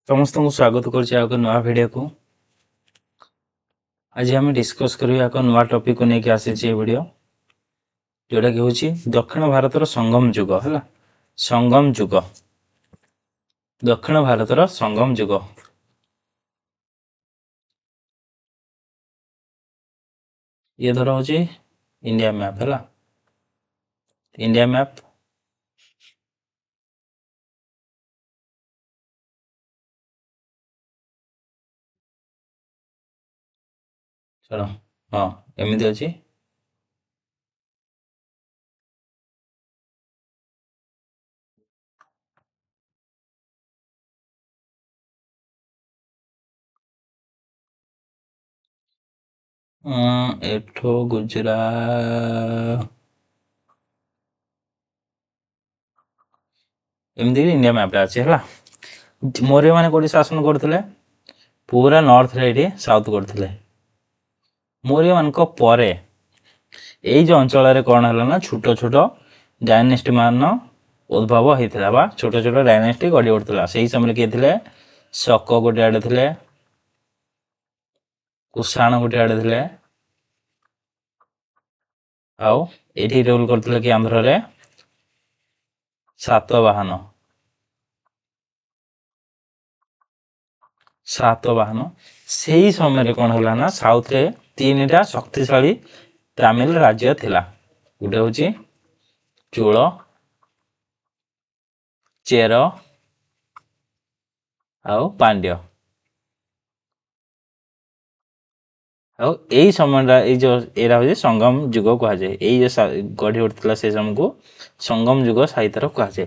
समस्त को स्वागत कर नुआ भिडियो को आज आम डिस्कस करिया एक नुआ टॉपिक को लेके आसी वीडियो जोटा कि होची दक्षिण भारतर संगम युग है संगम युग दक्षिण भारतर संगम युग ये धर होची इंडिया मैप है इंडिया मैप चलो हाँ एमती अच्छी एठो गुजरात एमती इंडिया मैप अच्छे है मौर्य मैंने कौटी शासन करते पूरा नॉर्थ रे साउथ करते मौर्य मान परे यही जो अंचल कौन है ना छोट छोट डायनेस्टी मान उद्भव होता बा छोट छोट डायनेस्टी गढ़ी उठता से समय किए थे शक गोटे आड़े थे कुषाण गोटे आड़े थे आउ एठी रूल करते कि आंध्र रे सातवाहन से ही समय कौन है ना साउथ रे तीन टा शक्तिशाली तमिल राज्य थिला गोटे हूँ चोल चेर आउ पांड्य यही समय जो एरा हूँ संगम युग कहुए यही जो गढ़ी उठता से समय को संगम युग साहित्य कहुए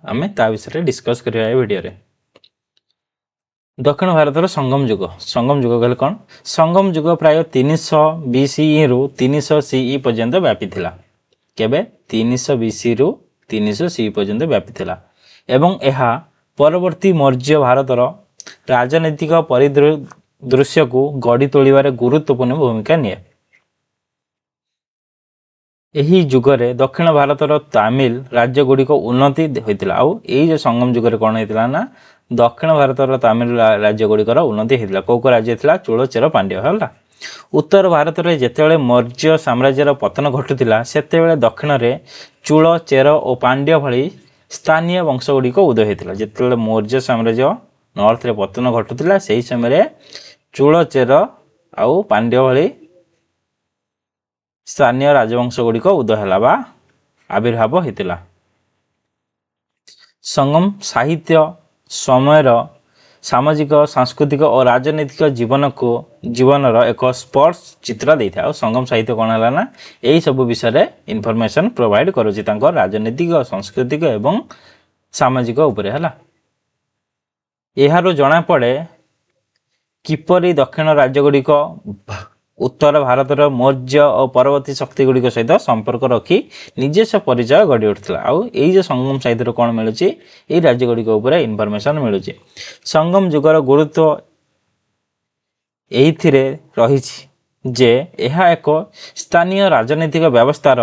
आम ता विषय डिस्कस करिया वीडियो रे दक्षिण भारतर संगम युग कहले कौन संगम युग प्राय 300 BCE रु 300 CE पर्यंत व्यापी थिला केबे 300 BC रु 300 CE पर्यंत व्यापी थिला एवं एहा परवर्ती मौर्य भारतर राजनैतिक परिदृश्य को गढ़ी तोलिबारे गुरुत्वपूर्ण भूमिका निए यही जुगरे दक्षिण भारतर तमिल राज्य गुड़िक उन्नति होता आउ यही जो संगम जुगरे कौन होता ना दक्षिण भारतर तमिल राज्य गुड़िकर उन्नति होता कौ राज्य था चोल चेर पांड्य है उत्तर भारत में जितेबाला मौर्य साम्राज्यर पतन घटुला से दक्षिण में चोल चेर और पांड्य भली स्थानीय वंश गुड़िक उदय होता जिते मौर्य साम्राज्य नॉर्थ रे पतन घटुला से समय चोल चेर आउ पांड्य भली स्थानीय राजवंश गुड़िक उदय है आविर्भाव होता संगम साहित्य समयर सामाजिक सांस्कृतिक और राजनैतिक जीवनर एक स्पर्श चित्र देता है संगम साहित्य कौन है ना यही सब विषय इनफॉरमेशन प्रोवाइड करुच्ची राजनैतिक सांस्कृतिक एवं सामाजिक उपरे है यार जना पड़े किपरि दक्षिण राज्य गुड़िक उत्तर भारतर मौर्य और परवर्ती शक्ति गुड़िक सहित संपर्क रखी निजस्व परिचय गढ़ी उठता आउ यही जो संगम साहित्य कौन मिलूँ यही राज्य गुड़िक इनफॉरमेशन मिलूँ संगम युगर गुरुत्व यही रही जे यह एक स्थानीय राजनैतिक व्यवस्थार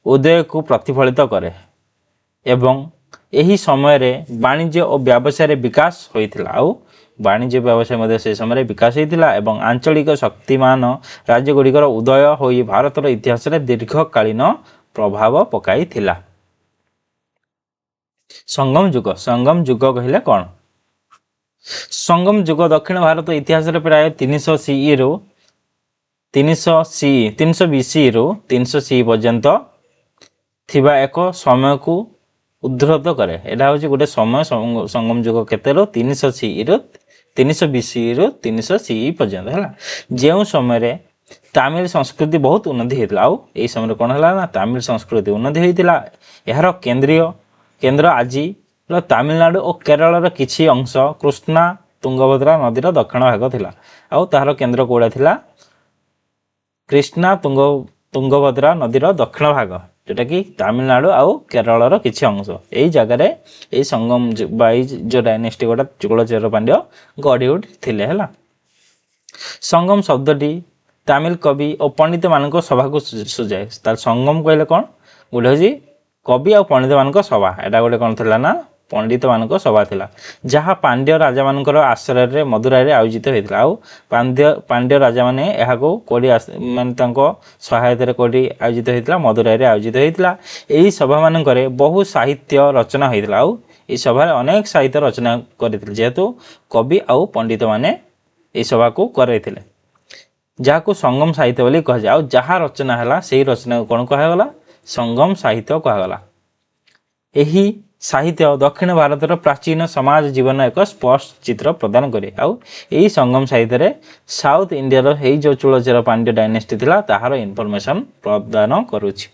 उदय को प्रतिफलित करे एवं यही समय वाणिज्य और व्यवसाय विकास होता आउ वाणिज्य व्यवसाय से समय विकास होता एवं आंचलिक शक्तिमान राज्य गुड़िकर उदय हो भारतर इतिहास में दीर्घकालीन प्रभाव पकाई थिला संगम युग कहले कौन संगम युग दक्षिण भारत इतिहास में प्राय 300 CE रु 300 BC रु 300 CE पर्यंत थिबा एक समय को उद्धृत करे एटा होची गोटे समय संगम युग केते रो 300 CE रु 300 BC रु 300 CE पर्यंत है जो समय तमिल संस्कृति बहुत उन्नति होता आउ यही समय कौन है ना तमिल संस्कृति उन्नति होता यार केन्द्र आज तमिलनाडु और केरल किसी अंश कृष्णा तुंगभद्रा नदीर दक्षिण भाग थिला आउ तार केन्द्र कौड़ा थिला कृष्णा तुंगभद्रा नदीर दक्षिण भाग जोटा कि तमिलनाडु आउ केरल किसी अंश यही जगार यही संगम जो डायनेस्टी गोटा चोल चेर पांड्य गढ़ी उठते है संगम शब्दटी तमिल कवि और पंडित मान सभा को सुझाए तार संगम कहले कौन गोटे हूँ कवि और पंडित मान सभा एटा गोटे कौन था ना पंडित मानक सभा थिला जहाँ पांड्य राजा मानकर आश्रय मदुराई आयोजित होता आउ पांड्य राजा माने यहाँ कोडी माने तांको सहायता कोडी आयोजित होता मदुराई आयोजित होता यही सभा मानक बहु साहित्य रचना होता आउ ये सभा अनेक साहित्य रचना करते जेहेतु कवि आउ पंडित माने ये सभा को करते जहाँ को संगम साहित्य बोली कह जाए जहाँ रचना है से रचना को कौन कहगला संगम साहित्य कहगला। यही साहित्य दक्षिण भारतर प्राचीन समाज जीवन एक स्पष्ट चित्र प्रदान करे आउ यही संगम साहित्य साउथ इंडिया रो जो चूलचेर पांड्य डायनेस्टी थिला ताहार इनफॉरमेशन प्रदान करुछि।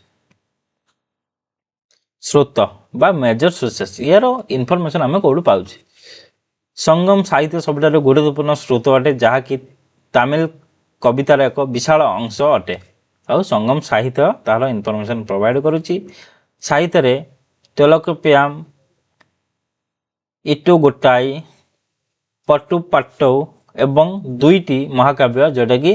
स्रोत बा मेजर सोर्सेस यार इनफॉरमेशन आम कौटू पाउछ संगम साहित्य सबुठारु गुरुत्वपूर्ण स्रोत अटे जहाँकि तमिल कवितार एक विशाल अंश अटे आउ संगम साहित्य तार इनफॉरमेशन प्रोवाइड करुछि। साहित्य रे तेलकप्याम इटु गोटाई पटुपाट्टौ एवं दुईटी महाकाव्य जोटा कि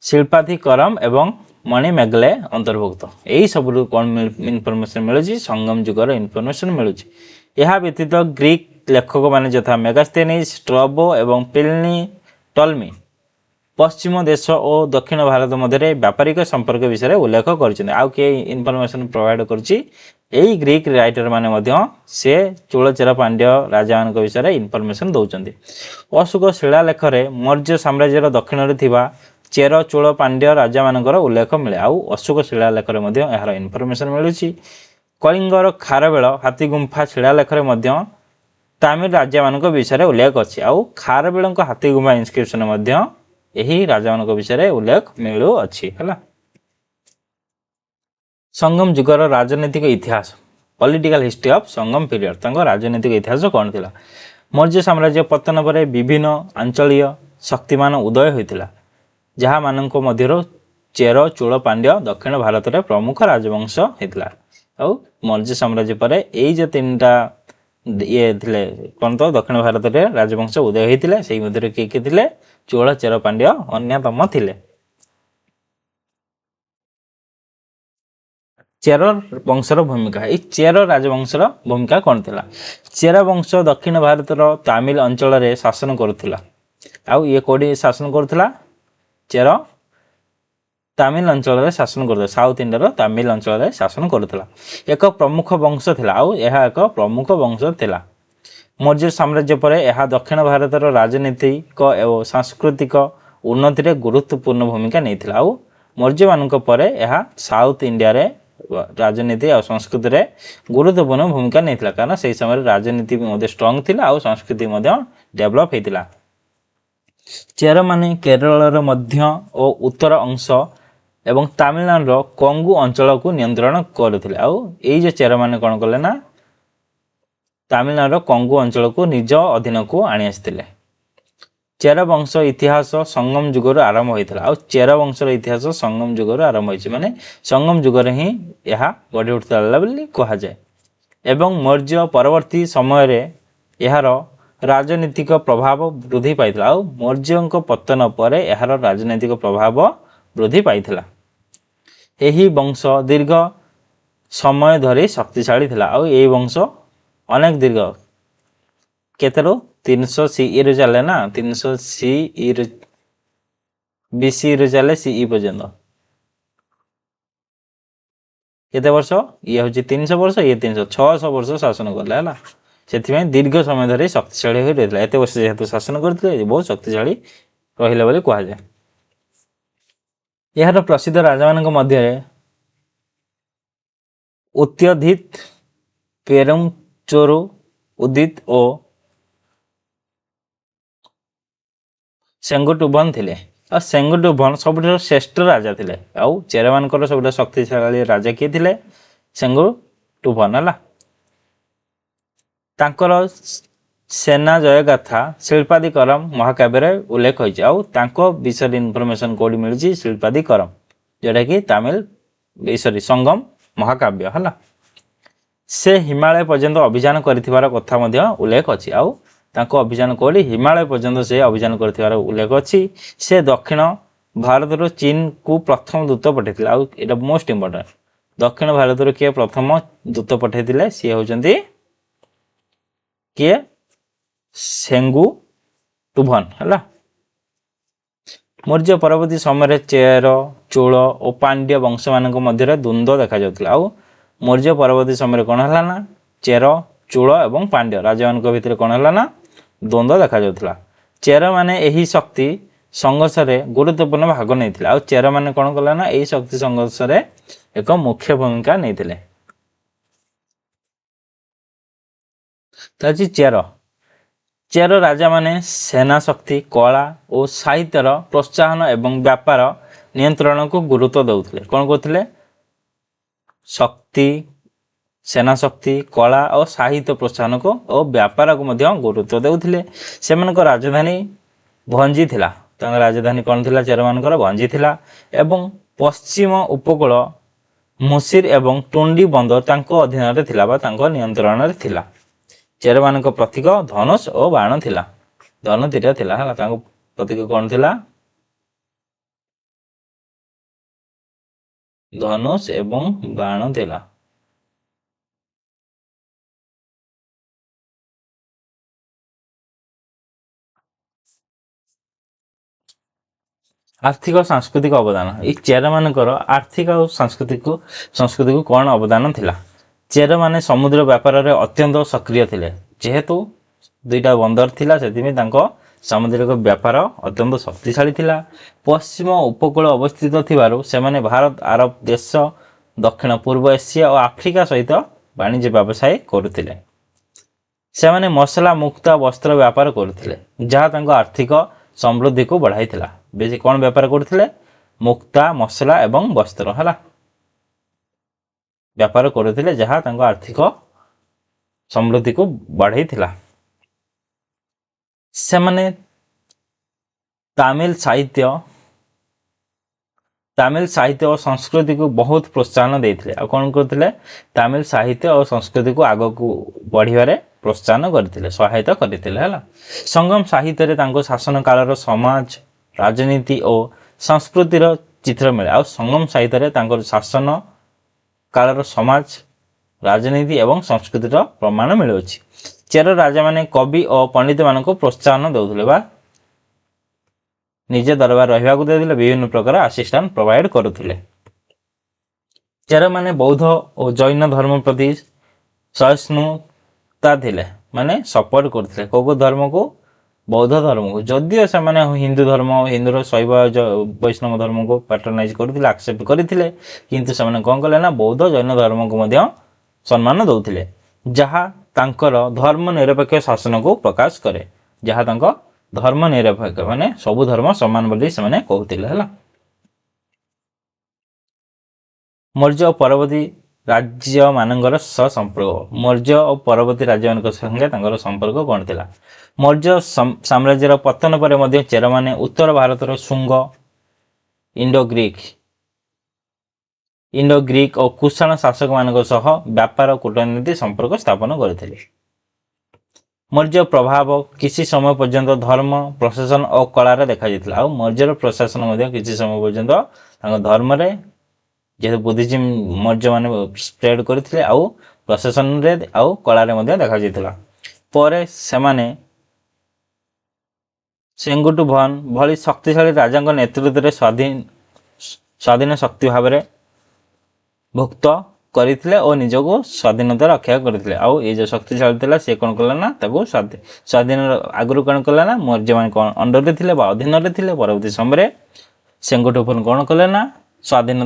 शिल्पाधिकरम एवं मणि मेघले अंतर्भुक्त यही सब कौन इनफॉरमेशन मिलुछि संगम जुगर इनफॉरमेशन मिलुछि। यह व्यतीत ग्रीक लेखक माने यथा मेगास्थेनिस स्ट्रबो एवं प्लिनी टॉलमी पश्चिम देश और दक्षिण भारत मध्य व्यापारिक संपर्क विषय उल्लेख कर आउ किए इनफॉरमेशन प्रोवाइड करुछि यही ग्रीक राइटर माने मध्य से चूलचेर पांड्य राजा मान विषय इनफॉरमेशन दौरान। अशोक शिलालेख मौर्य साम्राज्यर दक्षिण थिबा चेर चोल पांड्य राजा मानकर उल्लेख मिले आउ अशोक शिलालेख यार इनफॉरमेशन मिलुछि। कलिंगर खारवेल हाथीगुंफा शिलालेख तमिल राजा मान विषय उल्लेख अच्छी आउ खारवेल हाथीगुंफा इनस्क्रिप्शन यही राजा मान विषय उल्लेख मिलू अच्छी है। संगम जुगर राजनीतिक इतिहास political history of Sangam period तांको राजनीतिक इतिहास कौन थिला। मौर्य साम्राज्य पतन पर विभिन्न आंचलीय शक्तिमान उदय होता जहाँ मानक मध्य चेर चोल पांड्य दक्षिण भारत में प्रमुख राजवंश होता आउ मौर्य साम्राज्य पर यही जो तीन टा ये थिले कौन तो दक्षिण भारत में राजवंश उदय होते से मध्य किए किए थिले चोल चेर पांड्य अन्यतम थिले। चेर वंशर भूमिका ये चेर राजवंशर भूमिका कौन थिला। चेर वंश दक्षिण भारतर तमिल अंचल रे शासन करुथिला आउ ये कोडी शासन करुथिला चेर तमिल अंचल रे शासन करथिला साउथ इंडिया तमिल अंचल रे शासन करुथिला एक प्रमुख वंश थिला आउ यह एक प्रमुख वंश थिला। मौर्य साम्राज्य पर यह दक्षिण भारतर राजनीतिक एवं सांस्कृतिक उन्नति रे गुरुत्वपूर्ण भूमिका नहीं आउ मौर्य मानक पर यह साउथ इंडिया रे राजनीति और संस्कृति रे गुरुत्वपूर्ण भूमिका नहीं कारण से समय राजनीति स्ट्रंग थिला आउ संस्कृति डेवलप होता। चेर माने केरल मध्य और उत्तर अंश एवं तमिलनाडु कोंगू अंचल को नियंत्रण करथिले आउ एई जे चेर माने कोन कले ना तमिलनाडु कोंगू अंचल को निज अधीन को आनी आस्थिले। चेर वंश इतिहास संगम जुगर आरंभ होता आउ चेर वंशर इतिहास संगम जुगर आरंभ होइछि माने संगम जुगर ही यह गढ़ी उठिला बोली कहा जाए एवं मौर्य परवर्ती समय रे यार राजनीतिक प्रभाव वृद्धि पाइथिला आउ मौर्यों पतन पर यार राजनीतिक प्रभाव वृद्धि पाइथिला। एही वंश दीर्घ समय धरी शक्तिशाली थिला आउ एही वंश अनेक दीर्घ केतेरो 300 सीई रे चले ना 300 सीई रे बीसी रे चले सीई पर्यंत केते वर्ष ये होची 300 वर्ष ये 300 600 वर्ष शासन करले हला से दीर्घ समय धरी शक्तिशाली हो रही एत वर्ष जेहेतु शासन करते बहुत शक्तिशाली रहिला बोली कहा जाए। यार प्रसिद्ध राजा मान मध्य उत्यधित पेरुमचोरु उदित और सेंगुटुबन थिले और सेंगुटुबन सब श्रेष्ठ राजा थिले आउ चेर मानकर सब शक्तिशाली राजा किए थिले सेंगुटुबन हला तांकर सेना जयगाथा शिल्पाधिकरम महाकाव्य उल्लेख होइछि आउ तांको विषय इनफॉरमेशन कोड मिलछि शिल्पाधिकरम जोटा कि तमिल सॉरी संगम महाकाव्य हला से हिमालय पर्यंत अभियान करथिबार कथा मध्य उल्लेख अछि आउ तांको अभियान कोडी हिमालय पर्यंत से अभियान करथिबार उल्लेख अछि से दक्षिण भारत रो चीन को प्रथम दूत पठेथिला आउ एटा मोस्ट इंपोर्टेंट दक्षिण भारत रो के प्रथम दूत पठेथिले से होचंती किए सेंगुटुभन है। मौर्य परवर्ती समय चेर चोल और पांड्य वंश मान मध्य द्वंद्व देखा जाउथला। आउ मौर्य परवर्ती समय कौन है ना चेर चोल और पांड्य राजा मान भितर कौन है ना द्वंद्व देखा जाउथला। चेर माने एही शक्ति संघर्ष में गुरुत्वपूर्ण भाग नहीं। आउ चेर माने कौन कला ना एही शक्ति संघर्ष में एक मुख्य भूमिका नहीं। चेर चेर राजा माने सेना शक्ति कला और साहित्यर प्रोत्साहन एवं व्यापार नियंत्रण को गुरुत्व दौले। कौन कहते शक्ति सेना शक्ति कला और साहित्य प्रोत्साहन को और व्यापार को मध्य गुरुत्व देउथिले। सेमानक राजधानी भंजी थिला। राजधानी कौन थिला चेर मानकर भंजी थिला एवं पश्चिम उपकूल मुसिर एवं टुंडी बंदर तांको अधीन रे थिला बा तांको नियंत्रण रे थिला। चेर मान प्रतीक धनुष और बाण थिला। धनु तीटा थिला हला तांको प्रतीक कौन थिला धनुष एवं बाण थिला। आर्थिक और सांस्कृतिक अवदान ये चेर मानकर आर्थिक और संस्कृति को कौन अवदान थिला। चेर माने समुद्र व्यापार रे अत्यंत सक्रिय थिले। जेहेतु दुईटा बंदर थिला सेतिमे तांको सामुद्रिक व्यापार अत्यंत शक्तिशाली थिला। पश्चिम उपकूल अवस्थित थिबारु सेमाने भारत अरब देश दक्षिण पूर्व एशिया और आफ्रिका सहित वाणिज्य व्यवसाय करुथिले। सेमाने मसला मुक्त वस्त्र व्यापार करुथिले जहाँ तांको आर्थिक समृद्धि को बढ़ाइथिला। बेसी कौन व्यापार करुथिले मुक्ता मसला एवं वस्त्र हला व्यापार करुथिले जहाँ तांको आर्थिक समृद्धि को बढ़ाइथिला। सेमाने तमिल साहित्य और संस्कृति को बहुत प्रोत्साहन देते। आ कौन करते तमिल साहित्य और संस्कृति को आग को बढ़िया प्रोत्साहन करते सहायता करते है। संगम साहित्य रे तांको शासन कालर समाज राजनीति और संस्कृतिर चित्र मिले। आ संगम साहित्य रे तांको शासन कालर समाज राजनीति एवं संस्कृतिर प्रमाण मिलुछि। चेर राजा माने कवि और पंडित मान को प्रोत्साहन दौले बा निजे दरबार रहिबा को देथिले विभिन्न प्रकार असिस्टेंट प्रोवाइड करुथिले। चेर माने बौद्ध और जैन धर्म प्रति सहिष्णुता थिले माने सपोर्ट करथिले को धर्म को बौद्ध धर्म को जदियो से माने हिंदू धर्म हिंदूर शैव वैष्णव धर्म को पैटर्नाइज करथिले एक्सेप्ट करथिले किंतु से माने कोन कले ना बौद्ध जैन धर्म को मध्य सम्मान दौथिले जहाँ तांकर धर्म निरपेक्ष शासन को प्रकाश करे। जहाँ तांको धर्म निरपेक्ष माने सबु धर्म समान बोली से माने कहथिले हला। मौर्य और परवर्ती राज्य मानकर सह संपर्क मौर्य और परवर्ती राज्य मान संगे तांकर संपर्क कौन थिला। मौर्य साम्राज्यर पतन पर मध्य चेर माने उत्तर भारतर शुंग इंडो ग्रीक और कुषाण शासक मान व्यापार कूटनीति संपर्क स्थापन करथिले। मौर्य प्रभाव किसी समय पर्यंत धर्म प्रशासन और कला देखा जाइथिला। आ मौर्यर प्रशासन मध्य किसी समय पर्यंत तांको धर्म रे जेहेतु बुद्धिज्म मौर्य माने स्प्रेड करथिले आ प्रशासन रे आ कला रे मध्य देखा जाइथिला। परे सेमाने सेंगुटुभन भली शक्तिशाली राजा नेतृत्व रे स्वाधीन शक्ति भाव में भुक्त करथिले और निजको स्वाधीनता रक्षा करथिले। आउ ये जो शक्तिशाली थिला से कोन कला ना ताको स्वाधीन आगु कोन कला ना मौर्य मान कोन अंडर रे थिले बा अधीन रे थिले। परवर्ती समय सेंगुटुभन कोन कले ना स्वाधीन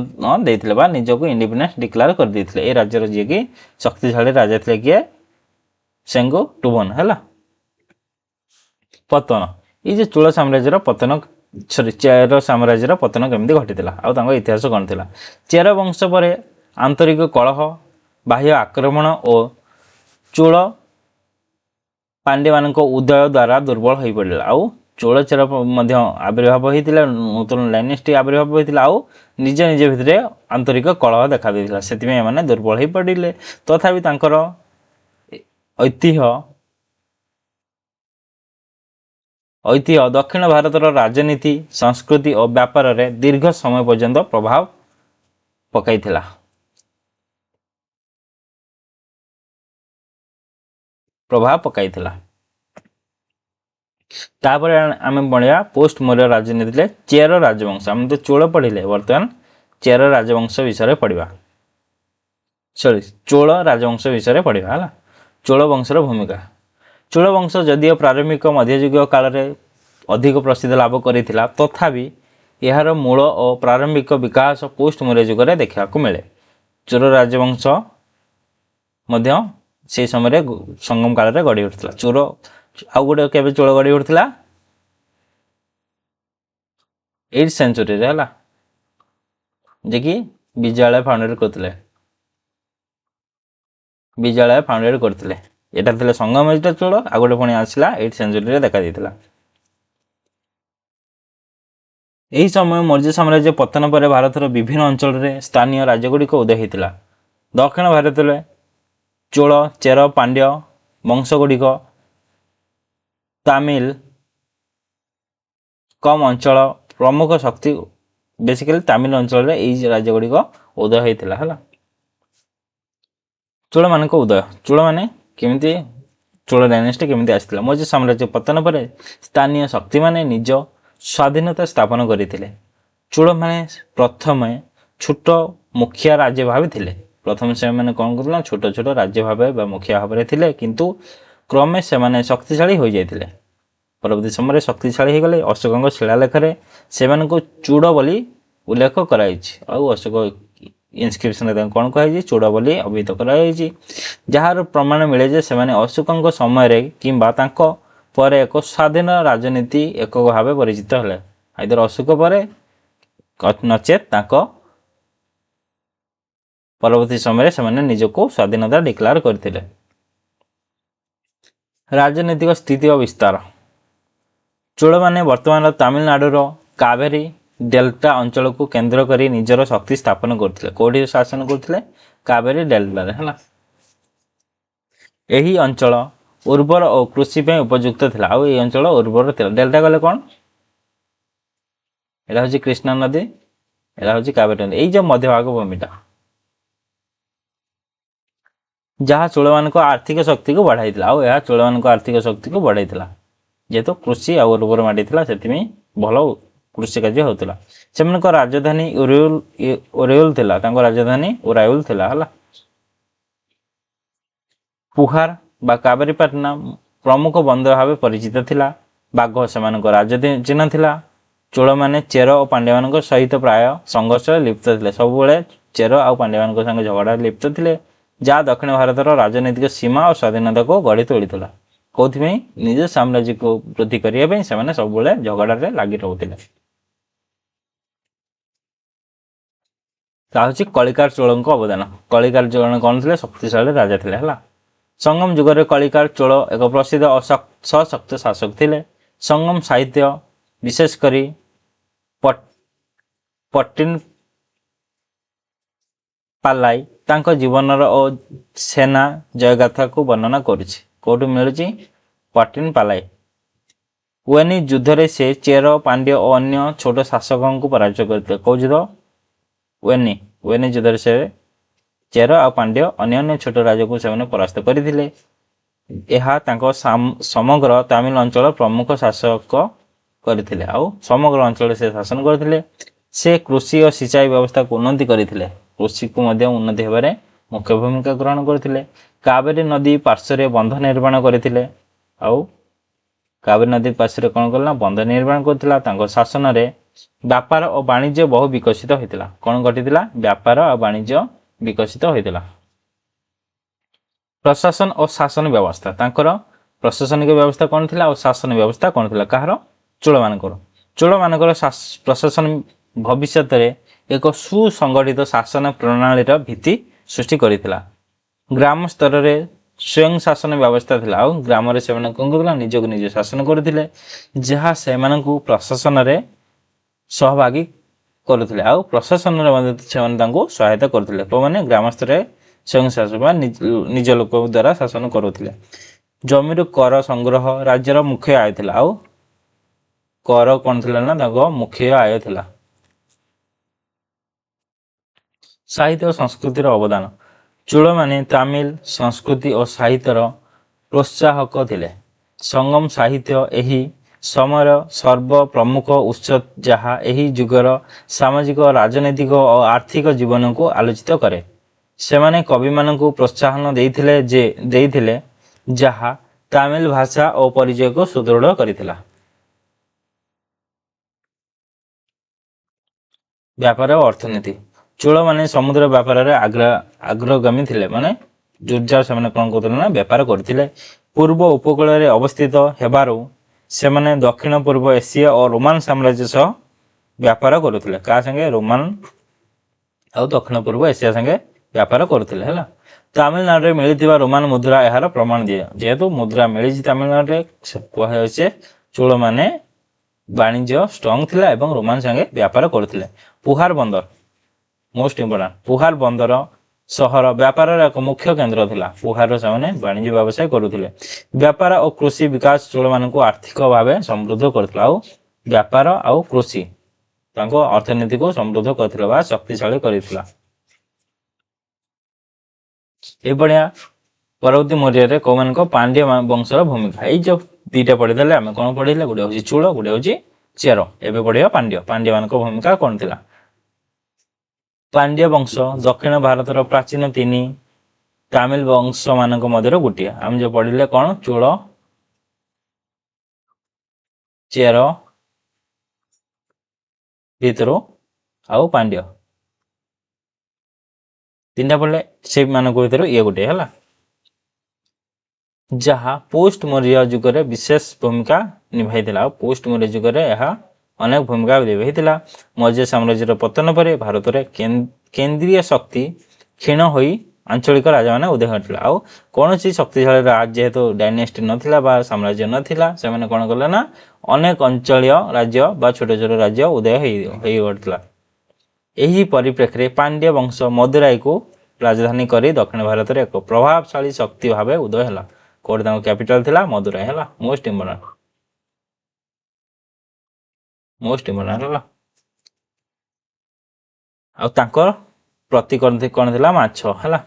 देथिले बा निजको इंडिपेंडेंस डिक्लेयर कर देथिले। ए राज्य रो जे कि शक्तिशाली राजा थिले कि सेंगुटुभन हैला। पतन ये जो चोल साम्राज्यर पतन चेर साम्राज्यर पतन केमती घटी आ इतिहास कौन थिला। चेर वंश पर आंतरिक कलह बाह्य आक्रमण और चोल पांड्य मान उदय द्वारा दुर्बल हो पड़ा। आउ चोल चेर आविर्भाव होता नूतन डायनेस्टी आविर्भाव होता आउ निज निज भितर आंतरिक कलह देखा देता से दुर्बल हो पड़े। तथापि तांकर ऐतिह्य दक्षिण भारतर राजनीति संस्कृति और व्यापार रे दीर्घ समय पर्यंत प्रभाव पकाइथिला। ପ୍ରଭାବ ପକାଇଥିଲା। ତାପରେ ଆମେ ପଢିବା ପୋଷ୍ଟ ମୌର୍ଯ୍ୟ ରାଜନୀତିରେ ଚେର ରାଜବଂଶ। ଆମେ ତ ଚୋଳ ପଢିଲେ, ବର୍ତ୍ତମାନ ଚେର ରାଜବଂଶ ବିଷୟରେ ପଢିବା। ଚୋଳ ରାଜବଂଶ ବିଷୟରେ ପଢିବା ହେଲା। ଚୋଳ ବଂଶର ଭୂମିକା। ଚୋଳ ବଂଶ ଯଦିଓ ପ୍ରାରମ୍ଭିକ ମଧ୍ୟଯୁଗୀୟ କାଳରେ ଅଧିକ ପ୍ରସିଦ୍ଧ ଲାଭ କରିଥିଲା, ତଥାପି ଏହାର ମୂଳ ଓ ପ୍ରାରମ୍ଭିକ ବିକାଶ ପୋଷ୍ଟ ମୌର୍ଯ୍ୟ ଯୁଗରେ ଦେଖିବାକୁ ମିଳେ। ଚୋଳ ରାଜବଂଶ ମଧ୍ୟ ସେହି ସମୟରେ ସଙ୍ଗମ କାଳରେ ଗଢ଼ି ଉଠିଥିଲା। ଆଉ ଗୋଟେ କେବେ ଚୋଳ ଗଢ଼ି ଉଠିଥିଲା? 8th ସେଞ୍ଚୁରୀରେ ହେଲା, ଯିଏକି ବିଜୟାଳୟ ଫାଉଣ୍ଡେଟ୍ କରିଥିଲେ। ଏଟା ଥିଲେ ସଙ୍ଗମ ଚୋଳ, ଆଉ ଗୋଟେ ପୁଣି ଆସିଲା 8th ସେଞ୍ଚୁରୀରେ ଦେଖା ଦେଇଥିଲା। ଏହି ସମୟ ମୌର୍ଯ୍ୟ ସାମ୍ରାଜ୍ୟ ପତନ ପରେ ଭାରତର ବିଭିନ୍ନ ଅଞ୍ଚଳରେ ସ୍ଥାନୀୟ ରାଜ୍ୟଗୁଡ଼ିକ ଉଦୟ ହୋଇଥିଲା। ଦକ୍ଷିଣ ଭାରତରେ ଚୋଳ, ଚେର, ପାଣ୍ଡ୍ୟ ବଂଶଗୁଡ଼ିକ ତାମିଲ କମ୍ ଅଞ୍ଚଳ ପ୍ରମୁଖ ଶକ୍ତି, ବେସିକାଲି ତାମିଲ ଅଞ୍ଚଳରେ ଏହି ରାଜ୍ୟଗୁଡ଼ିକ ଉଦୟ ହୋଇଥିଲା ହେଲା। ଚୋଳମାନଙ୍କ ଉଦୟ। ଚୋଳମାନେ କେମିତି, ଚୋଳ ଡାଇନେଷ୍ଟି କେମିତି ଆସିଥିଲା? ମୌର୍ଯ୍ୟ ସାମ୍ରାଜ୍ୟ ପତନ ପରେ ସ୍ଥାନୀୟ ଶକ୍ତିମାନେ ନିଜ ସ୍ୱାଧୀନତା ସ୍ଥାପନ କରିଥିଲେ। ଚୋଳମାନେ ପ୍ରଥମେ ଛୋଟ ମୁଖିଆ ରାଜ୍ୟ ଭାବେ ଥିଲେ। ପ୍ରଥମେ ସେମାନେ କ'ଣ କରୁଥିଲେ? ଛୋଟ ଛୋଟ ରାଜ୍ୟ ଭାବେ ବା ମୁଖିଆ ଭାବରେ ଥିଲେ, କିନ୍ତୁ କ୍ରମେ ସେମାନେ ଶକ୍ତିଶାଳୀ ହୋଇଯାଇଥିଲେ। ପରବର୍ତ୍ତୀ ସମୟରେ ଶକ୍ତିଶାଳୀ ହୋଇଗଲେ। ଅଶୋକଙ୍କ ଶିଳାଲେଖରେ ସେମାନଙ୍କୁ ଚୂଡ଼ ବୋଲି ଉଲ୍ଲେଖ କରାଯାଇଛି, ଆଉ ଅଶୋକ ଇନସ୍କ୍ରିପ୍ସନରେ ତାଙ୍କୁ କ'ଣ କୁହାଯାଇଛି? ଚୂଡ଼ ବୋଲି ଅଭିହିତ କରାଯାଇଛି, ଯାହାର ପ୍ରମାଣ ମିଳେ ଯେ ସେମାନେ ଅଶୋକଙ୍କ ସମୟରେ କିମ୍ବା ତାଙ୍କ ପରେ ଏକ ସ୍ୱାଧୀନ ରାଜନୀତି ଏକକ ଭାବେ ପରିଚିତ ହେଲେ। ଆଇଦର ଅଶୋକ ପରେ ନଚେତ୍ ତାଙ୍କ ପରବର୍ତ୍ତୀ ସମୟରେ ସେମାନେ ନିଜକୁ ସ୍ୱାଧୀନତା ଡିକ୍ଲାର କରିଥିଲେ। ରାଜନୈତିକ ସ୍ଥିତି ଓ ବିସ୍ତାର। ଚୋଳମାନେ ବର୍ତ୍ତମାନର ତାମିଲନାଡୁର କାବେରୀ ଡେଲ୍ଟା ଅଞ୍ଚଳକୁ କେନ୍ଦ୍ର କରି ନିଜର ଶକ୍ତି ସ୍ଥାପନ କରୁଥିଲେ। କୋଉଠି ଶାସନ କରୁଥିଲେ? କାବେରୀ ଡେଲ୍ଟାରେ ହେଲା। ଏହି ଅଞ୍ଚଳ ଉର୍ବର ଓ କୃଷି ପାଇଁ ଉପଯୁକ୍ତ ଥିଲା, ଆଉ ଏହି ଅଞ୍ଚଳ ଉର୍ବର ଥିଲା। ଡେଲ୍ଟା ଗଲେ କ'ଣ? ଏଇଟା ହେଉଛି କୃଷ୍ଣା ନଦୀ, ଏଇଟା ହେଉଛି କାବେରୀ ନଦୀ, ଏଇ ଯେଉଁ ମଧ୍ୟଭାଗ ଭୂମିଟା, ଯାହା ଚୋଳମାନଙ୍କ ଆର୍ଥିକ ଶକ୍ତିକୁ ବଢ଼ାଇଥିଲା। ଆଉ ଏହା ଚୋଳମାନଙ୍କ ଆର୍ଥିକ ଶକ୍ତିକୁ ବଢ଼ାଇଥିଲା, ଯେହେତୁ କୃଷି ଆଉ ଉର୍ବର ମାଟି ଥିଲା, ସେଥିପାଇଁ ଭଲ କୃଷି କାର୍ଯ୍ୟ ହେଉଥିଲା। ସେମାନଙ୍କ ରାଜଧାନୀ ଓରେଉଲ ଥିଲା, ତାଙ୍କ ରାଜଧାନୀ ଓରାଉଲ ଥିଲା ହେଲା। ପୁହାର ବା କାବେରୀପାଟନା ପ୍ରମୁଖ ବନ୍ଦର ଭାବେ ପରିଚିତ ଥିଲା। ବାଘ ସେମାନଙ୍କ ରାଜଚିହ୍ନ ଥିଲା। ଚୋଳମାନେ ଚେର ଓ ପାଣ୍ଡ୍ୟମାନଙ୍କ ସହିତ ପ୍ରାୟ ସଂଘର୍ଷରେ ଲିପ୍ତ ଥିଲେ। ସବୁବେଳେ ଚେର ଆଉ ପାଣ୍ଡ୍ୟମାନଙ୍କ ସାଙ୍ଗେ ଝଗଡ଼ାରେ ଲିପ୍ତ ଥିଲେ, ଯାହା ଦକ୍ଷିଣ ଭାରତର ରାଜନୈତିକ ସୀମା ଓ ସ୍ୱାଧୀନତାକୁ ଗଢ଼ି ତୋଳିଥିଲା। କୋଉଥିପାଇଁ? ନିଜ ସାମ୍ରାଜ୍ୟକୁ ବୃଦ୍ଧି କରିବା ପାଇଁ ସେମାନେ ସବୁବେଳେ ଝଗଡ଼ାରେ ଲାଗି ରହୁଥିଲେ। ତା ହେଉଛି କଳିକାର ଚୋଳଙ୍କ ଅବଦାନ। କଳିକାର ଚୋଳ କ'ଣ ଥିଲେ? ଶକ୍ତିଶାଳୀ ରାଜା ଥିଲେ ହେଲା। ସଙ୍ଗମ ଯୁଗରେ କଳିକାର ଚୋଳ ଏକ ପ୍ରସିଦ୍ଧ ଓ ସଶକ୍ତ ଶାସକ ଥିଲେ। ସଙ୍ଗମ ସାହିତ୍ୟ, ବିଶେଷ କରି ପଟ୍ଟିନ ପାଲାଇ ତାଙ୍କ ଜୀବନର ଓ ସେନା ଜୟଗାଥାକୁ ବର୍ଣ୍ଣନା କରୁଛି। କୋଉଠୁ ମିଳୁଛି? ପଟ୍ଟିନ ପାଲାଇ। ୱେନି ଯୁଦ୍ଧରେ ସେ ଚେର, ପାଣ୍ଡ୍ୟ ଓ ଅନ୍ୟ ଛୋଟ ଶାସକଙ୍କୁ ପରାଜୟ କରିଥିଲେ। କୋଉ ଯୁଦ୍ଧ? ୱେନି ଯୁଦ୍ଧରେ ସେ ଚେର ଆଉ ପାଣ୍ଡ୍ୟ ଅନ୍ୟାନ୍ୟ ଛୋଟ ରାଜ୍ୟକୁ ସେମାନେ ପରାସ୍ତ କରିଥିଲେ। ଏହା ତାଙ୍କ ସମଗ୍ର ତାମିଲ ଅଞ୍ଚଳ ପ୍ରମୁଖ ଶାସକ କରିଥିଲେ, ଆଉ ସମଗ୍ର ଅଞ୍ଚଳରେ ସେ ଶାସନ କରିଥିଲେ। ସେ କୃଷି ଓ ସିଞ୍ଚାଇ ବ୍ୟବସ୍ଥାକୁ ଉନ୍ନତି କରିଥିଲେ। କୃଷିକୁ ମଧ୍ୟ ଉନ୍ନତି ହେବାରେ ମୁଖ୍ୟ ଭୂମିକା ଗ୍ରହଣ କରିଥିଲେ। କାବେରୀ ନଦୀ ପାର୍ଶ୍ୱରେ ବନ୍ଧ ନିର୍ମାଣ କରିଥିଲେ, ଆଉ କାବେରୀ ନଦୀ ପାର୍ଶ୍ୱରେ କ'ଣ କଲା? ବନ୍ଧ ନିର୍ମାଣ କରିଥିଲା। ତାଙ୍କ ଶାସନରେ ବ୍ୟାପାର ଓ ବାଣିଜ୍ୟ ବହୁ ବିକଶିତ ହୋଇଥିଲା। କ'ଣ ଘଟିଥିଲା? ବ୍ୟାପାର ଆଉ ବାଣିଜ୍ୟ ବିକଶିତ ହୋଇଥିଲା। ପ୍ରଶାସନ ଓ ଶାସନ ବ୍ୟବସ୍ଥା। ତାଙ୍କର ପ୍ରଶାସନିକ ବ୍ୟବସ୍ଥା କ'ଣ ଥିଲା ଆଉ ଶାସନ ବ୍ୟବସ୍ଥା କ'ଣ ଥିଲା? କାହାର? ଚୋଳମାନଙ୍କର। ଚୋଳମାନଙ୍କର ପ୍ରଶାସନ ଭବିଷ୍ୟତରେ ଏକ ସୁସଂଗଠିତ ଶାସନ ପ୍ରଣାଳୀର ଭିତ୍ତି ସୃଷ୍ଟି କରିଥିଲା। ଗ୍ରାମ ସ୍ତରରେ ସ୍ୱୟଂ ଶାସନ ବ୍ୟବସ୍ଥା ଥିଲା, ଆଉ ଗ୍ରାମରେ ସେମାନେ କ'ଣ କରୁଥିଲେ? ନିଜକୁ ନିଜ ଶାସନ କରୁଥିଲେ, ଯାହା ସେମାନଙ୍କୁ ପ୍ରଶାସନରେ ସହଭାଗୀ କରୁଥିଲେ, ଆଉ ପ୍ରଶାସନରେ ମଧ୍ୟ ସେମାନେ ତାଙ୍କୁ ସହାୟତା କରୁଥିଲେ। ମାନେ ଗ୍ରାମ ସ୍ତରରେ ସ୍ୱୟଂ ଶାସନ ବା ନିଜ ଲୋକ ଦ୍ୱାରା ଶାସନ କରୁଥିଲେ। ଜମିରୁ କର ସଂଗ୍ରହ ରାଜ୍ୟର ମୁଖ୍ୟ ଆୟ ଥିଲା, ଆଉ କର କ'ଣ ଥିଲା ନା ତାଙ୍କ ମୁଖ୍ୟ ଆୟ ଥିଲା। ସାହିତ୍ୟ ଓ ସଂସ୍କୃତିର ଅବଦାନ। ଚୋଳମାନେ ତାମିଲ ସଂସ୍କୃତି ଓ ସାହିତ୍ୟର ପ୍ରୋତ୍ସାହକ ଥିଲେ। ସଙ୍ଗମ ସାହିତ୍ୟ ଏହି ସମୟର ସର୍ବପ୍ରମୁଖ ଉତ୍ସ, ଯାହା ଏହି ଯୁଗର ସାମାଜିକ, ରାଜନୈତିକ ଓ ଆର୍ଥିକ ଜୀବନକୁ ଆଲୋଚିତ କରେ। ସେମାନେ କବିମାନଙ୍କୁ ପ୍ରୋତ୍ସାହନ ଦେଇଥିଲେ ଯାହା ତାମିଲ ଭାଷା ଓ ପରିଚୟକୁ ସୁଦୃଢ଼ କରିଥିଲା। ବ୍ୟାପାର ଓ ଅର୍ଥନୀତି। ଚୋଳମାନେ ସମୁଦ୍ର ବ୍ୟାପାରରେ ଆଗ୍ରଗାମୀ ଥିଲେ। ମାନେ ଜୋରଜାର ସେମାନେ କ'ଣ କରୁଥିଲେ ନା ବେପାର କରୁଥିଲେ। ପୂର୍ବ ଉପକୂଳରେ ଅବସ୍ଥିତ ହେବାରୁ ସେମାନେ ଦକ୍ଷିଣ ପୂର୍ବ ଏସିଆ ଓ ରୋମାନ ସାମ୍ରାଜ୍ୟ ସହ ବ୍ୟାପାର କରୁଥିଲେ। କାହା ସାଙ୍ଗେ? ରୋମାନ ଆଉ ଦକ୍ଷିଣ ପୂର୍ବ ଏସିଆ ସାଙ୍ଗେ ବ୍ୟାପାର କରୁଥିଲେ ହେଲା। ତାମିଲନାଡୁରେ ମିଳିଥିବା ରୋମାନ ମୁଦ୍ରା ଏହାର ପ୍ରମାଣ ଦିଏ। ଯେହେତୁ ମୁଦ୍ରା ମିଳିଛି ତାମିଲନାଡୁରେ, କୁହାଯାଉଛି ଚୋଳମାନେ ବାଣିଜ୍ୟ ଷ୍ଟ୍ରଙ୍ଗ ଥିଲା ଏବଂ ରୋମାନ ସାଙ୍ଗେ ବ୍ୟାପାର କରୁଥିଲେ। ପୁହାର ବନ୍ଦର ମୋଷ୍ଟ ଇମ୍ପୋର୍ଟାଣ୍ଟ। ପୁହାର ବନ୍ଦର ସହର ବ୍ୟାପାରର ଏକ ମୁଖ୍ୟ କେନ୍ଦ୍ର ଥିଲା। ପୁହାରର ସେମାନେ ବାଣିଜ୍ୟ ବ୍ୟବସାୟ କରୁଥିଲେ। ବ୍ୟାପାର ଓ କୃଷି ବିକାଶ ଚୋଳମାନଙ୍କୁ ଆର୍ଥିକ ଭାବେ ସମୃଦ୍ଧ କରିଥିଲା। ଆଉ ବ୍ୟାପାର ଆଉ କୃଷି ତାଙ୍କ ଅର୍ଥନୀତିକୁ ସମୃଦ୍ଧ କରିଥିଲା ବା ଶକ୍ତିଶାଳୀ କରିଥିଲା। ଏଭଳିଆ ପରବର୍ତ୍ତୀ ମୌର୍ଯ୍ୟରେ କୌମାନଙ୍କ ପାଣ୍ଡ୍ୟ ବଂଶର ଭୂମିକା। ଏଇ ଯୋଉ ଦିଟା ପଢିଦେଲେ ଆମେ କ'ଣ ପଢିଲେ? ଗୋଟେ ହଉଛି ଚୋଳ, ଗୋଟେ ହଉଛି ଚେର। ଏବେ ପଢିବା ପାଣ୍ଡ୍ୟ। ପାଣ୍ଡ୍ୟମାନଙ୍କ ଭୂମିକା କ'ଣ ଥିଲା? ପାଣ୍ଡ୍ୟ ବଂଶ ଦକ୍ଷିଣ ଭାରତର ପ୍ରାଚୀନ ତିନି ତାମିଲ ବଂଶ ମାନଙ୍କ ମଧ୍ୟରୁ ଗୋଟିଏ। ଆମେ ଯୋଉ ପଢିଲେ କ'ଣ? ଚୋଳ, ଚେର ଭିତରୁ ଆଉ ପାଣ୍ଡ୍ୟ ତିନିଟା ପଢିଲେ। ସେମାନଙ୍କ ଭିତରୁ ଇଏ ଗୋଟିଏ ହେଲା, ଯାହା ପୋଷ୍ଟ ମୌର୍ଯ୍ୟ ଯୁଗରେ ବିଶେଷ ଭୂମିକା ନିଭାଇଥିଲା। ଆଉ ପୋଷ୍ଟ ମୌର୍ଯ୍ୟ ଯୁଗରେ ଏହା ଅନେକ ଭୂମିକା ନିଭାଇଥିଲା। ମୌର୍ଯ୍ୟ ସାମ୍ରାଜ୍ୟର ପତନ ପରେ ଭାରତରେ କେନ୍ଦ୍ରୀୟ ଶକ୍ତି କ୍ଷୀଣ ହୋଇ ଆଞ୍ଚଳିକ ରାଜାମାନେ ଉଦୟ ହୋଇଥିଲେ। ଆଉ କୌଣସି ଶକ୍ତିଶାଳୀ ଯେହେତୁ ଡାଇନେଷ୍ଟି ନଥିଲା ବା ସାମ୍ରାଜ୍ୟ ନଥିଲା, ସେମାନେ କ'ଣ କଲେ ନା ଅନେକ ଅଞ୍ଚଳୀୟ ରାଜ୍ୟ ବା ଛୋଟ ଛୋଟ ରାଜ୍ୟ ଉଦୟ ହୋଇଥିଲା। ଏହି ପରିପ୍ରେକ୍ଷୀରେ ପାଣ୍ଡ୍ୟ ବଂଶ ମଦୁରାଇକୁ ରାଜଧାନୀ କରି ଦକ୍ଷିଣ ଭାରତରେ ଏକ ପ୍ରଭାବଶାଳୀ ଶକ୍ତି ଭାବେ ଉଦୟ ହେଲା। କୋଉଠି ତାଙ୍କ କ୍ୟାପିଟାଲ ଥିଲା? ମଦୁରାଇ ହେଲା। ମୋଷ୍ଟ ଇମ୍ପୋର୍ଟାଣ୍ଟ ହେଲା। ଆଉ ତାଙ୍କର ପ୍ରତୀକ କ'ଣ ଥିଲା? ମାଛ ହେଲା।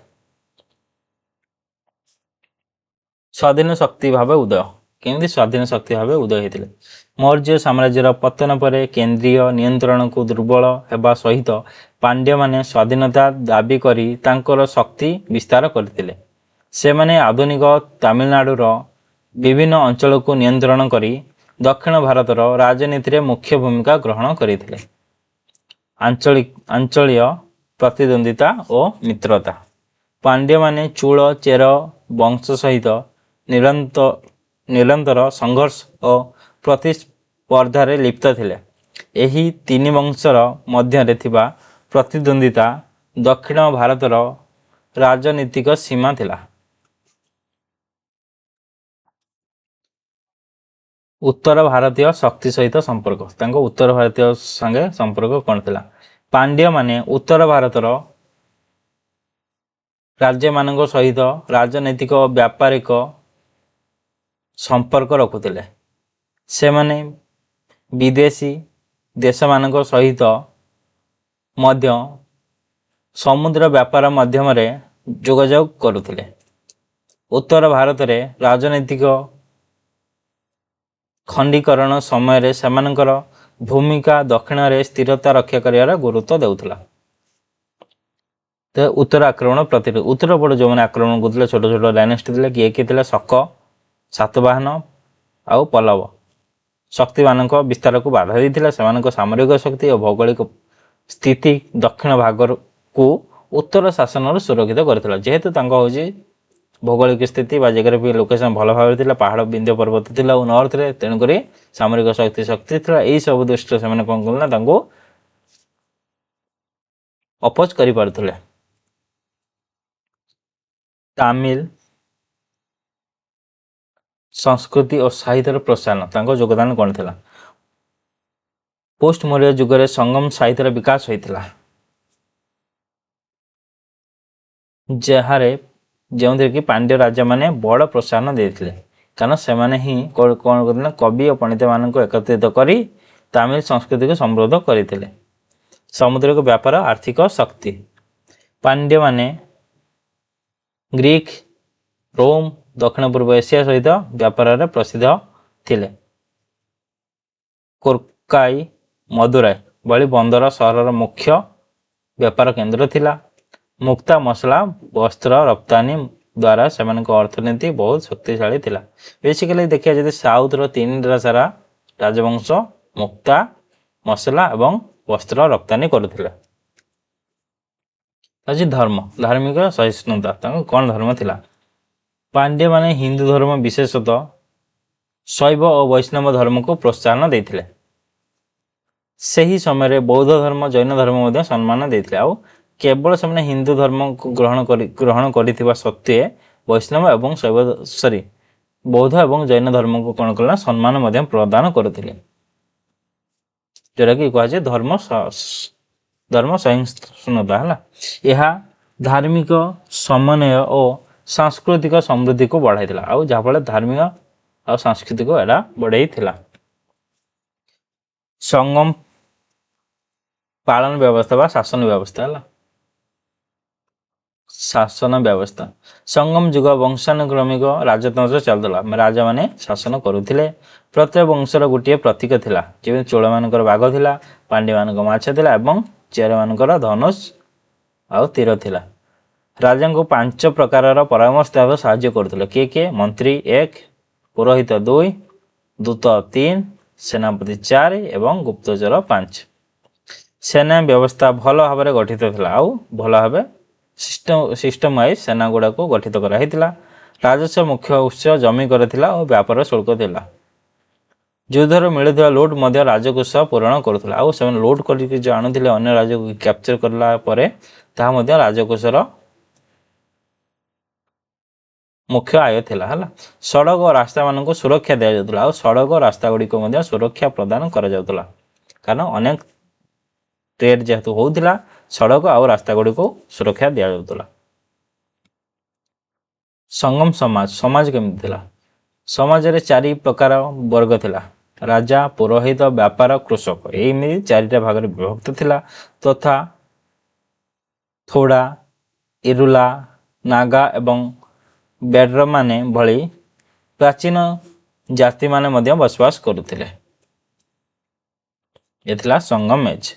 ସ୍ୱାଧୀନ ଶକ୍ତି ଭାବେ ଉଦୟ। କେମିତି ସ୍ୱାଧୀନ ଶକ୍ତି ଭାବେ ଉଦୟ ହୋଇଥିଲେ? ମୌର୍ଯ୍ୟ ସାମ୍ରାଜ୍ୟର ପତନ ପରେ କେନ୍ଦ୍ରୀୟ ନିୟନ୍ତ୍ରଣକୁ ଦୁର୍ବଳ ହେବା ସହିତ ପାଣ୍ଡ୍ୟମାନେ ସ୍ୱାଧୀନତା ଦାବି କରି ତାଙ୍କର ଶକ୍ତି ବିସ୍ତାର କରିଥିଲେ। ସେମାନେ ଆଧୁନିକ ତାମିଲନାଡୁର ବିଭିନ୍ନ ଅଞ୍ଚଳକୁ ନିୟନ୍ତ୍ରଣ କରି ଦକ୍ଷିଣ ଭାରତର ରାଜନୀତିରେ ମୁଖ୍ୟ ଭୂମିକା ଗ୍ରହଣ କରିଥିଲେ। ଆଞ୍ଚଳୀୟ ପ୍ରତିଦ୍ୱନ୍ଦ୍ୱିତା ଓ ମିତ୍ରତା। ପାଣ୍ଡ୍ୟମାନେ ଚୋଳ, ଚେର ବଂଶ ସହିତ ନିରନ୍ତର ସଂଘର୍ଷ ଓ ପ୍ରତିସ୍ପର୍ଦ୍ଧାରେ ଲିପ୍ତ ଥିଲେ। ଏହି ତିନି ବଂଶର ମଧ୍ୟରେ ଥିବା ପ୍ରତିଦ୍ୱନ୍ଦ୍ୱିତା ଦକ୍ଷିଣ ଭାରତର ରାଜନୀତିକ ସୀମା ଥିଲା। ଉତ୍ତର ଭାରତୀୟ ଶକ୍ତି ସହିତ ସମ୍ପର୍କ। ତାଙ୍କ ଉତ୍ତର ଭାରତୀୟ ସାଙ୍ଗେ ସମ୍ପର୍କ କ'ଣ ଥିଲା? ପାଣ୍ଡ୍ୟମାନେ ଉତ୍ତର ଭାରତର ରାଜ୍ୟମାନଙ୍କ ସହିତ ରାଜନୈତିକ ଓ ବ୍ୟାପାରିକ ସମ୍ପର୍କ ରଖୁଥିଲେ। ସେମାନେ ବିଦେଶୀ ଦେଶମାନଙ୍କ ସହିତ ମଧ୍ୟ ସମୁଦ୍ର ବ୍ୟାପାର ମାଧ୍ୟମରେ ଯୋଗାଯୋଗ କରୁଥିଲେ। ଉତ୍ତର ଭାରତରେ ରାଜନୈତିକ ଖଣ୍ଡୀକରଣ ସମୟରେ ସେମାନଙ୍କର ଭୂମିକା ଦକ୍ଷିଣରେ ସ୍ଥିରତା ରକ୍ଷା କରିବାର ଗୁରୁତ୍ୱ ଦେଉଥିଲା। ତ ଉତ୍ତର ଆକ୍ରମଣ ପ୍ରତିରୋଧ। ଉତ୍ତର ପଟ ଯେଉଁମାନେ ଆକ୍ରମଣ କରୁଥିଲେ ଛୋଟ ଛୋଟ ଡାଇନେଷ୍ଟି ଥିଲେ। କିଏ ଥିଲେ? ଶକ, ସାତବାହନ ଆଉ ପଲ୍ଲବ। ଶକ୍ତିମାନଙ୍କ ବିସ୍ତାରକୁ ବାଧା ଦେଇଥିଲା। ସେମାନଙ୍କ ସାମରିକ ଶକ୍ତି ଓ ଭୌଗୋଳିକ ସ୍ଥିତି ଦକ୍ଷିଣ ଭାଗକୁ ଉତ୍ତର ଶାସନରୁ ସୁରକ୍ଷିତ କରିଥିଲା। ଯେହେତୁ ତାଙ୍କ ହେଉଛି ଭୌଗୋଳିକ ସ୍ଥିତି ବା ଜିଓଗ୍ରାଫିକ ଲୋକେସନ ଭଲ ଭାବରେ ଥିଲା, ପାହାଡ଼ ବିନ୍ଧ୍ୟ ପର୍ବତ ଥିଲା ଓ ନର୍ଥରେ, ତେଣୁକରି ସାମରିକ ଶକ୍ତି ଥିଲା। ଏଇ ସବୁ ଦୃଷ୍ଟିରେ ସେମାନେ କ'ଣ କଲେ ନା ତାଙ୍କୁ ଅପୋଜ କରିପାରୁଥିଲେ। ତାମିଲ ସଂସ୍କୃତି ଓ ସାହିତ୍ୟର ପ୍ରୋତ୍ସାହନ। ତାଙ୍କ ଯୋଗଦାନ କ'ଣ ଥିଲା? ପୋଷ୍ଟ ମୌର୍ଯ୍ୟ ଯୁଗରେ ସଙ୍ଗମ ସାହିତ୍ୟର ବିକାଶ ହୋଇଥିଲା, ଯେଉଁଥିରେ କି ପାଣ୍ଡ୍ୟ ରାଜାମାନେ ବଡ଼ ପ୍ରୋତ୍ସାହନ ଦେଇଥିଲେ। କାରଣ ସେମାନେ ହିଁ କ'ଣ କରୁଥିଲେ? କବି ଓ ପଣ୍ଡିତମାନଙ୍କୁ ଏକତ୍ରିତ କରି ତାମିଲ ସଂସ୍କୃତିକୁ ସମୃଦ୍ଧ କରିଥିଲେ। ସାମୁଦ୍ରିକ ବ୍ୟାପାର, ଆର୍ଥିକ ଶକ୍ତି। ପାଣ୍ଡ୍ୟମାନେ ଗ୍ରୀକ୍, ରୋମ दक्षिण पूर्व एशिया सहित व्यापार प्रसिद्ध थिले। कोरकाई मदुराई भली बंदर सहर मुख्य व्यापार केन्द्र थिला। मुक्ता मसला वस्त्र रप्तानी द्वारा से अर्थनीति बहुत शक्तिशाली थिला। बेसिकली देखिए जब साउथ रो तीन सारा राजवंश मुक्ता मसला एवं वस्त्र रप्तानी करुथिले। धर्म धार्मिक सहिष्णुता कौन धर्म थिला? पांड्य माने हिंदू धर्म विशेषतः शैव और वैष्णव धर्म को प्रोत्साहन देथिले। सही समय बौद्ध धर्म जैन धर्म मध्य सम्मान देथिले। आउ केवल से हिंदू धर्म को ग्रहण करिथिबा सत्वे वैष्णव एवं शैव बौद्ध एवं जैन धर्म को कौन कला सम्मान मध्य प्रदान करथिले। जोरा कि कहा जाय धर्म सहिष्णुता है। यह धार्मिक समन्वय और सांस्कृतिक समृद्धि को बढ़ाई आउ जहाँफल धार्मिक और सांस्कृतिक एटा बढ़ाई संगम पालन व्यवस्था व शासन व्यवस्था है। शासन व्यवस्था संगम युग वंशानुक्रमिक राजतंत्र चलता। राजा माने शासन करुथिले। प्रत्येक वंशर गोटे प्रतीक थिला। जे चोल मानकर बाघ थिला, पांड्य मानकर माछ थिला एवं चेर मानकर धनुष आउ तीर थिला। राजा को 5 प्रकार परामर्श देवा साहाय्य करथिले। के मंत्री 1, पुरोहित 2, दूत 3, सेनापति 4 एवं गुप्तचर 5। सेना व्यवस्था भल भाव गठित थिला आउ भल भाव सिस्टम वाइज सेना गुड़ा को गठित कराइथिला। राजस्व मुख्य उत्स जमी कर थिला और व्यापार शुल्क थिला। युद्धर मिलुवा लुट मध्य राजकोष पूरण करुथिला। आउ से लुट करके जो आणुथिले अन्य राज्य को कैप्चर करला परे ताहा मध्य राजकोषर मुख्य आय थिला हला। सड़क और रास्ता मान को सुरक्षा दिया जाउतला। आउ सड़क और रास्ता गुडी को मध्य सुरक्षा प्रदान करा जाउतला। कारण अनेक ट्रेड जेहेतु होउथिला सड़क और रास्ता गुडी को सुरक्षा दिया जाउतला। संगम समाज समाज केमिति थिला? समाज रे 4 प्रकार वर्ग थिला। राजा, पुरोहित, व्यापार, कृषक एमिति 4टा भाग रे विभक्त थिला। तथा थोड़ा, इरुला, नागा एवं बेड्र माने भली प्राचीन जाति माने मध्य बसवास करुथिले। एथिला संगम एज।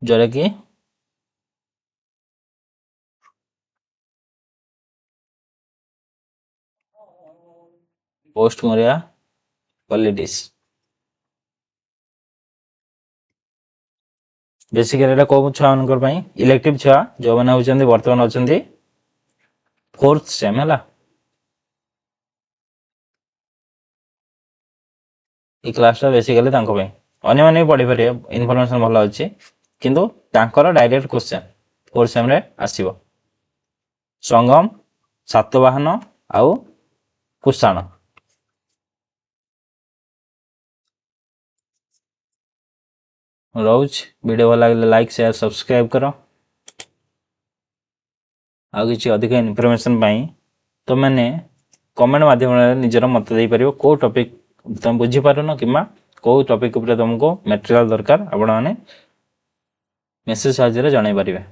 जोरा कि पोस्ट मरिया पॉलिटिक्स बेसिकली एटा को छुआ मानकर पई इलेक्टिव छुआ जो माने होचंदी वर्तमान होचंदी 4th सेम हला। ई क्लासटा बेसिकली तांको पई अन्य माने पढि परिए इन्फॉर्मेशन भलो अछि किंतु तांकर डायरेक्ट क्वेश्चन 4th सेम रे आसीबो। संगम, सातवाहन आउ कुषाण। रोज वीडियो भल लगे लाइक शेयर सब्सक्राइब करो। आउ किसी अधिक इनफॉरमेशन पाई तो मैंने कमेंट माध्यम निजर मत दे पारिबो। को टॉपिक तुम बुझी पारुन किमा को टॉपिक ऊपर तुमको मटेरियल दरकार आपण माने मेसेज साहाय्य रे जणाई पारिबे।